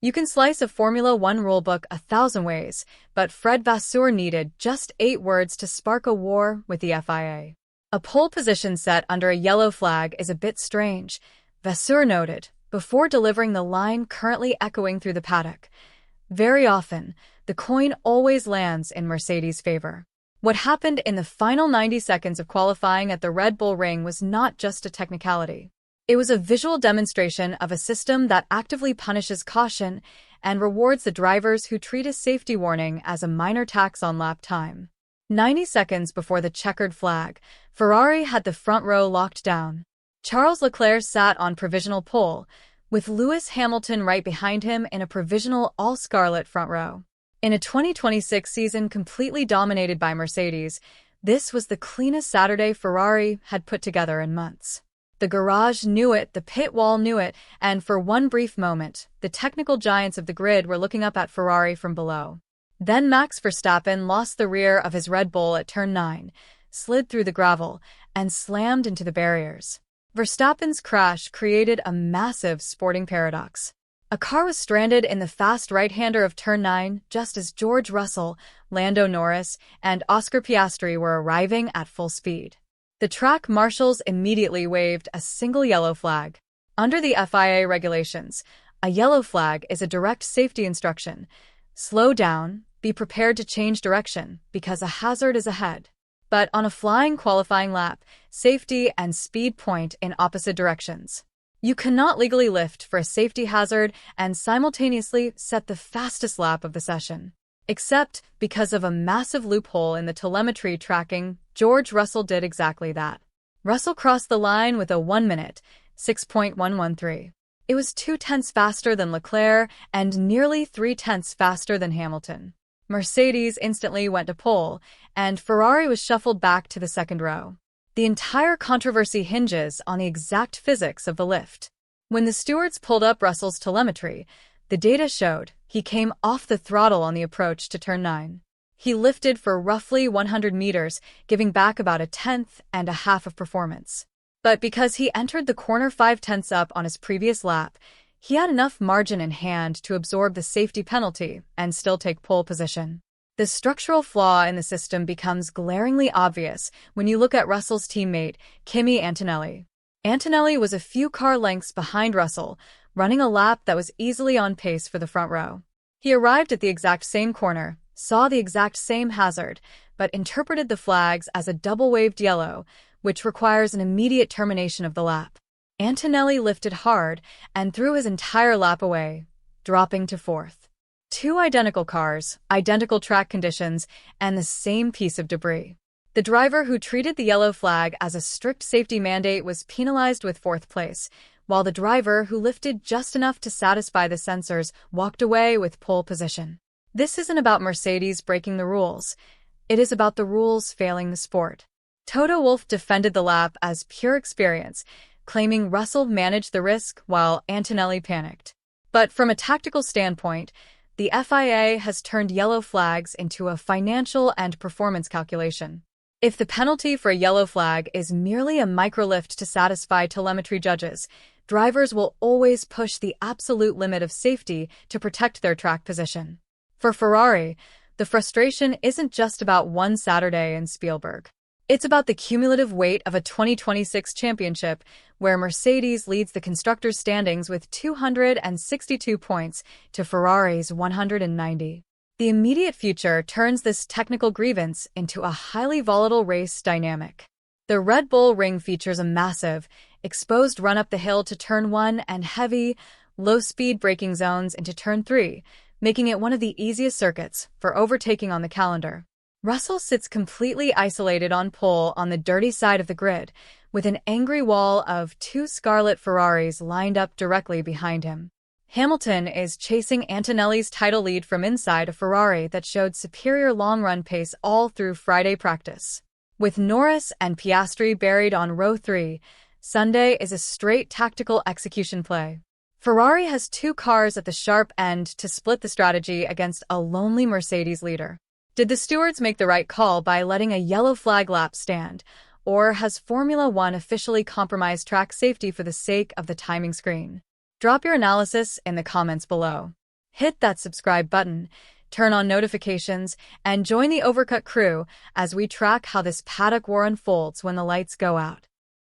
You can slice a Formula One rulebook 1,000 ways, but Fred Vasseur needed just 8 words to spark a war with the FIA. A pole position set under a yellow flag is a bit strange, Vasseur noted, before delivering the line currently echoing through the paddock. Very often, the coin always lands in Mercedes' favor. What happened in the final 90 seconds of qualifying at the Red Bull Ring was not just a technicality. It was a visual demonstration of a system that actively punishes caution and rewards the drivers who treat a safety warning as a minor tax on lap time. 90 seconds before the checkered flag, Ferrari had the front row locked down. Charles Leclerc sat on provisional pole, with Lewis Hamilton right behind him in a provisional all-scarlet front row. In a 2026 season completely dominated by Mercedes, this was the cleanest Saturday Ferrari had put together in months. The garage knew it, the pit wall knew it, and for one brief moment, the technical giants of the grid were looking up at Ferrari from below. Then Max Verstappen lost the rear of his Red Bull at turn 9, slid through the gravel, and slammed into the barriers. Verstappen's crash created a massive sporting paradox. A car was stranded in the fast right-hander of turn 9 just as George Russell, Lando Norris, and Oscar Piastri were arriving at full speed. The track marshals immediately waved a single yellow flag. Under the FIA regulations, a yellow flag is a direct safety instruction. Slow down, be prepared to change direction, because a hazard is ahead. But on a flying qualifying lap, safety and speed point in opposite directions. You cannot legally lift for a safety hazard and simultaneously set the fastest lap of the session. Except because of a massive loophole in the telemetry tracking, George Russell did exactly that. Russell crossed the line with a 1 minute, 6.113. It was 0.2 faster than Leclerc and nearly 0.3 faster than Hamilton. Mercedes instantly went to pole, and Ferrari was shuffled back to the second row. The entire controversy hinges on the exact physics of the lift. When the stewards pulled up Russell's telemetry, the data showed he came off the throttle on the approach to turn 9. He lifted for roughly 100 meters, giving back about 1/10 of performance. But because he entered the corner 0.5 up on his previous lap, he had enough margin in hand to absorb the safety penalty and still take pole position. The structural flaw in the system becomes glaringly obvious when you look at Russell's teammate, Kimi Antonelli. Antonelli was a few car lengths behind Russell, running a lap that was easily on pace for the front row. He arrived at the exact same corner, saw the exact same hazard, but interpreted the flags as a double-waved yellow, which requires an immediate termination of the lap. Antonelli lifted hard and threw his entire lap away, dropping to 4th. 2 identical cars, identical track conditions, and the same piece of debris. The driver who treated the yellow flag as a strict safety mandate was penalized with 4th place, while the driver who lifted just enough to satisfy the sensors walked away with pole position. This isn't about Mercedes breaking the rules. It is about the rules failing the sport. Toto Wolff defended the lap as pure experience, claiming Russell managed the risk while Antonelli panicked. But from a tactical standpoint, the FIA has turned yellow flags into a financial and performance calculation. If the penalty for a yellow flag is merely a microlift to satisfy telemetry judges, drivers will always push the absolute limit of safety to protect their track position. For Ferrari, the frustration isn't just about one Saturday in Spielberg. It's about the cumulative weight of a 2026 championship, where Mercedes leads the constructors' standings with 262 points to Ferrari's 190. The immediate future turns this technical grievance into a highly volatile race dynamic. The Red Bull Ring features a massive, exposed run up the hill to turn 1 and heavy, low-speed braking zones into turn 3, making it one of the easiest circuits for overtaking on the calendar. Russell sits completely isolated on pole on the dirty side of the grid, with an angry wall of 2 scarlet Ferraris lined up directly behind him. Hamilton is chasing Antonelli's title lead from inside a Ferrari that showed superior long-run pace all through Friday practice. With Norris and Piastri buried on row 3, Sunday is a straight tactical execution play. Ferrari has 2 cars at the sharp end to split the strategy against a lonely Mercedes leader. Did the stewards make the right call by letting a yellow flag lap stand, or has Formula One officially compromised track safety for the sake of the timing screen? Drop your analysis in the comments below. Hit that subscribe button, turn on notifications, and join the Overcut crew as we track how this paddock war unfolds when the lights go out.